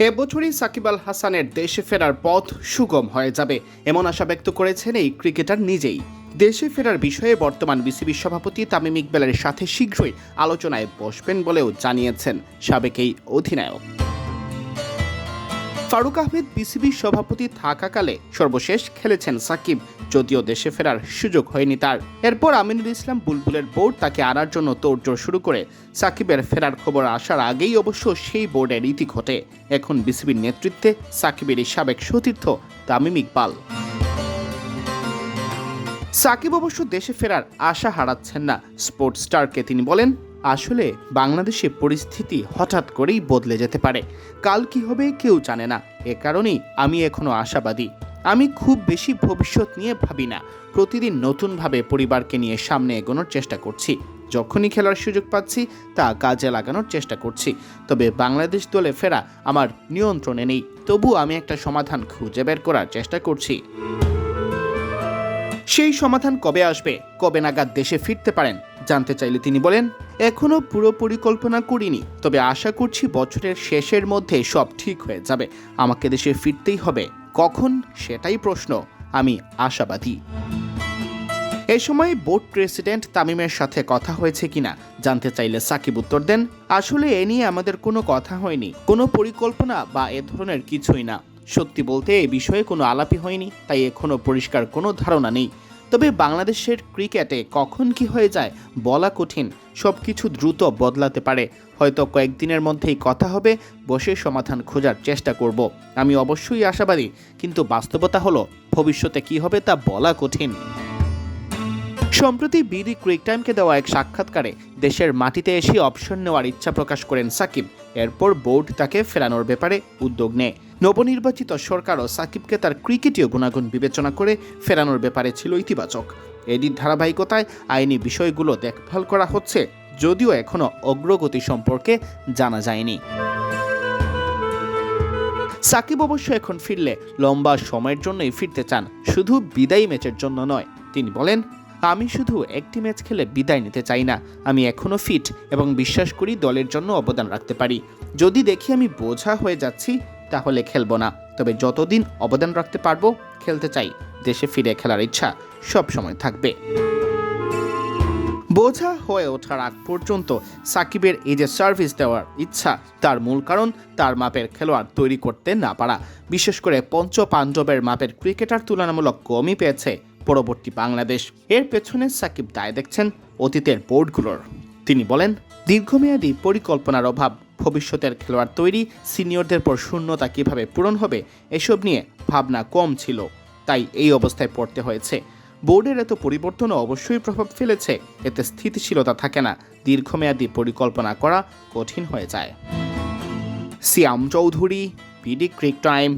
এবছরই সাকিব আল হাসানের দেশে ফেরার পথ সুগম হয়ে যাবে এমন আশা ব্যক্ত করেছেন এই ক্রিকেটার নিজেই। দেশে ফেরার বিষয়ে বর্তমান বিসিবি সভাপতি তামিম ইকবালের সাথে শীঘ্রই আলোচনায় বসবেন বলেও জানিয়েছেন সাবেক এই অধিনায়ক। ফারুক আহমেদ বিসিবি সভাপতি থাকাকালে সর্বশেষ খেলেছেন সাকিব, যদিও দেশে ফেরার সুযোগ হয়নি তার। এরপর আমিনুল ইসলাম বুলবুলের বোর্ড তাকে আনার জন্য তোড়জোড় শুরু করে। সাকিবের ফেরার খবর আসার আগেই অবশ্য সেই বোর্ডের ইতি ঘটে। এখন বিসিবির নেতৃত্বে সাকিবেরই সাবেক সতীর্থ তামিম ইকবাল। সাকিব অবশ্য দেশে ফেরার আশা হারাচ্ছেন না। স্পোর্টস স্টারকে তিনি বলেন, আসলে বাংলাদেশে পরিস্থিতি হঠাৎ করেই বদলে যেতে পারে, কাল কি হবে কেউ জানে না। এ কারণেই আমি এখনো আশাবাদী। আমি খুব বেশি ভবিষ্যৎ নিয়ে ভাবি না, প্রতিদিন নতুনভাবে পরিবারকে নিয়ে সামনে এগোনোর চেষ্টা করছি। যখনই খেলার সুযোগ পাচ্ছি তা কাজে লাগানোর চেষ্টা করছি। তবে বাংলাদেশ দলে ফেরা আমার নিয়ন্ত্রণে নেই, তবু আমি একটা সমাধান খুঁজে বের করার চেষ্টা করছি। সেই সমাধান কবে আসবে, কবে নাগাদ দেশে ফিরতে পারেন জানতে চাইলে তিনি বলেন, এখনো পুরো পরিকল্পনা করিনি, তবে আশা করছি বছরের শেষের মধ্যে সব ঠিক হয়ে যাবে। আমাকে দেশে ফিরতেই হবে, কখন সেটাই প্রশ্ন। আমি আশাবাদী। এ সময় বোর্ড প্রেসিডেন্ট তামিমের সাথে কথা হয়েছে কিনা জানতে চাইলে সাকিব উত্তর দেন, আসলে এ নিয়ে আমাদের কোনো কথা হয়নি, কোনো পরিকল্পনা বা এ ধরনের কিছুই না। সত্যি বলতে এ বিষয়ে কোনো আলাপই হয়নি, তাই এখনো পরিষ্কার কোনো ধারণা নেই। তবে বাংলাদেশের ক্রিকেটে কখন কি হয়ে যায় বলা কঠিন, সব কিছু দ্রুত বদলাতে পারে। হয়তো কয়েকদিনের মধ্যেই কথা হবে, বসে সমাধান খোঁজার চেষ্টা করব। আমি অবশ্যই আশাবাদী, কিন্তু বাস্তবতা হলো ভবিষ্যতে কি হবে তা বলা কঠিন। সম্প্রতি বিডি ক্রিক টাইমকে দেওয়া এক সাক্ষাৎকারে দেশের মাটিতে এসে অবসর নেওয়ার ইচ্ছা প্রকাশ করেন সাকিব। এরপর বোর্ড তাকে ফেরানোর ব্যাপারে উদ্যোগ নেয়। নবনির্বাচিত সরকারও সাকিবকে তার ক্রিকেটীয় গুণাগুণ বিবেচনা করে ফেরানোর ব্যাপারে ছিল ইতিবাচক। এরই ধারাবাহিকতায় আইনি বিষয়গুলো দেখভাল করা হচ্ছে, যদিও এখনো অগ্রগতি সম্পর্কে জানা যায়নি। সাকিব অবশ্য এখন ফিরলে লম্বা সময়ের জন্যই ফিরতে চান, শুধু বিদায়ী ম্যাচের জন্য নয়। তিনি বলেন, আমি শুধু একটি ম্যাচ খেলে বিদায় নিতে চাই না। আমি এখনও ফিট এবং বিশ্বাস করি দলের জন্য অবদান রাখতে পারি। যদি দেখি আমি বোঝা হয়ে যাচ্ছি তাহলে খেলবো না, তবে যতদিন অবদান রাখতে পারবো খেলতে চাই। দেশে ফিরে খেলার ইচ্ছা সব সময় থাকবে। বোঝা হয়ে ওঠার আগ পর্যন্ত সাকিবের এই যে সার্ভিস দেওয়ার ইচ্ছা, তার মূল কারণ তার মাপের খেলোয়াড় তৈরি করতে না পারা। বিশেষ করে পঞ্চ পাণ্ডবের মাপের ক্রিকেটার তুলনামূলক কমই পেয়েছে পরবর্তী বাংলাদেশ। এর পেছনে সাকিব দায় দেখছেন অতীতের বোর্ডগুলোর। তিনি বলেন, দীর্ঘমেয়াদী পরিকল্পনার অভাব, ভবিষ্যতের খেলোয়াড় তৈরি, সিনিয়রদের পর শূন্যতা কিভাবে পূরণ হবে এসব নিয়ে ভাবনা কম ছিল, তাই এই অবস্থায় পড়তে হয়েছে। বোর্ডের এত পরিবর্তনও অবশ্যই প্রভাব ফেলেছে, এতে স্থিতিশীলতা থাকে না, দীর্ঘমেয়াদী পরিকল্পনা করা কঠিন হয়ে যায়। সিয়াম চৌধুরী, বিডি ক্রিক টাইম।